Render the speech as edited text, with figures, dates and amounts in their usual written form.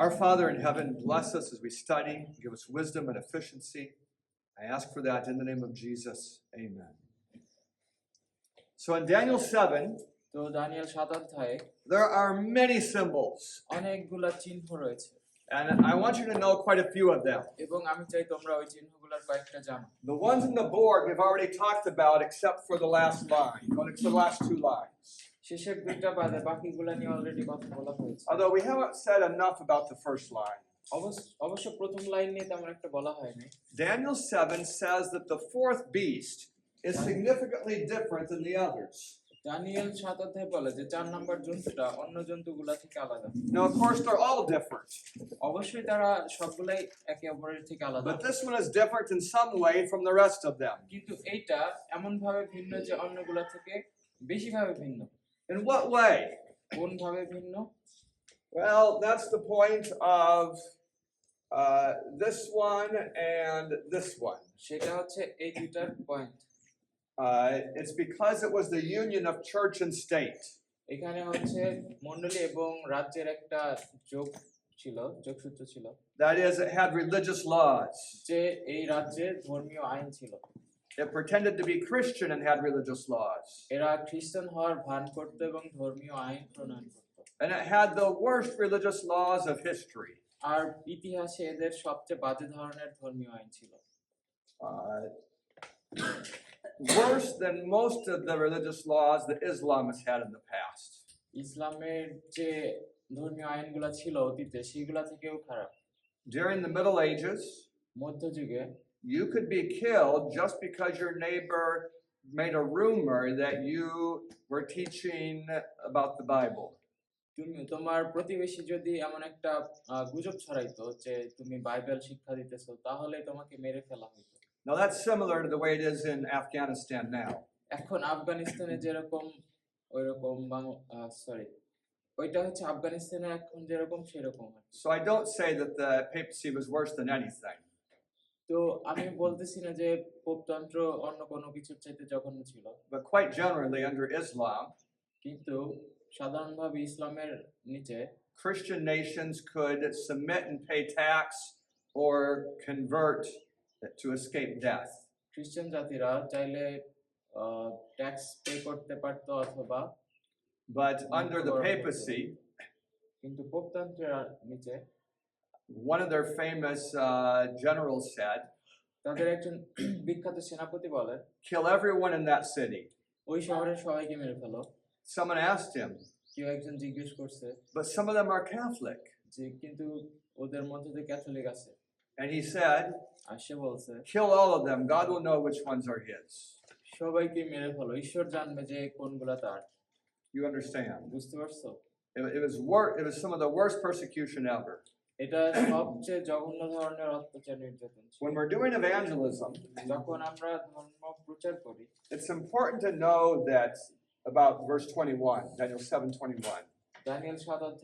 Our Father in heaven, bless us as we study, give us wisdom and efficiency. I ask for that in the name of Jesus. Amen. So in Daniel 7, তো Danijel 7 অধ্যায়ে there are many symbols, অনেকগুলা চিহ্ন রয়েছে and I want you to know quite a few of them. এবং আমি চাই তোমরা ওই চিহ্নগুলোর কয়েকটা জানো। The ones in the board we've already talked about except for the last line, or the last two lines. শেষের দুইটা বাদে বাকিগুলা নিয়ে অলরেডি কথা বলা হয়েছে। Although we haven't said enough about the first line. অবশ্য প্রথম লাইন নিয়ে তেমন একটা বলা হয়নি। Daniel 7 says that the fourth beast is significantly different than the others. Daniel 7 অধ্যায়ে বলে যে 4 নম্বর জন্তুটা অন্য জন্তুগুলা থেকে আলাদা। Now, of course, they're all different. অবশ্যই তারা সবগুলাই একে অপরের থেকে আলাদা। But this one is different in some way from the rest of them. কিন্তু এইটা এমন ভাবে ভিন্ন যে অন্যগুলা থেকে বেশি ভাবে ভিন্ন। In what way? কোন ভাবে ভিন্ন? Well, that's the point of this one and this one. সেটা হচ্ছে এই দুইটার point. It's because it was the union of church and state. এখানে হচ্ছে মণ্ডলী এবং রাজ্যের একটা যোগসূত্র ছিল। That is, it had religious laws. যে এই রাজ্যে ধর্মীয় আইন ছিল। It pretended to be Christian and had religious laws. এরা খ্রিস্টান হওয়ার ভান করত এবং ধর্মীয় আইন প্রণয়ন করত। And it had the worst religious laws of history. আর ইতিহাসে এদের সবচেয়ে বাজে ধরনের ধর্মীয় আইন ছিল। Worse than most of the religious laws that Islam has had in the past. ইসলামের যে ধর্মীয় আইনগুলো ছিল অতীতে সেগুলা থেকেও খারাপ। During the Middle Ages, মধ্যযুগে you could be killed just because your neighbor made a rumor that you were teaching about the Bible. তোমার প্রতিবেশী যদি এমন একটা গুজব ছড়াইতো যে তুমি বাইবেল শিক্ষা দিতেছো তাহলে তোমাকে মেরে ফেলা হতো। Now that's similar to the way it is in Afghanistan now. এখন আফগানিস্তানে যেরকম ওইটা হচ্ছে আফগানিস্তানে এখন যেরকম সেরকম। So I don't say that the papacy was worse than anything. তো আমি বলতেছি না যে পোপতন্ত্র অন্য কোনো কিছুর চাইতে জঘন্য ছিল। But quite generally under Islam, কিন্তু সাধারণভাবে ইসলামের নিচে Christian nations could submit and pay tax or convert to escape death. খ্রিস্টান জাতিরা চাইলে ট্যাক্স পে করতে পারতো অথবা But under the papacy, কিন্তু পোপতন্ত্রের নিচে one of their famous generals said, তাদের একজন বিখ্যাত সেনাপতি বলেন, kill everyone in that city. ওই শহরের সবাইকে মেরে ফেলো। Someone asked him, কেউ একজন জিজ্ঞেস করছে, but some of them are Catholic. যে কিন্তু ওদের মধ্যে থেকে ক্যাথলিক আছে। And he said, আর সে বলছে, kill all of them. God will know which ones are his. সবাইকে মেরে ফেলো, ঈশ্বর জানবে যে কোনগুলা তার। You understand? বুঝতে পারছো? It was some of the worst persecution ever. এটা সবচেয়ে জঘন্য ধরনের অত্যাচার নির্যাতন। When we're doing evangelism, যখন আমরা ধর্ম প্রচার করি, it's important to know that about verse 21, Daniel 7:21. Danijel 7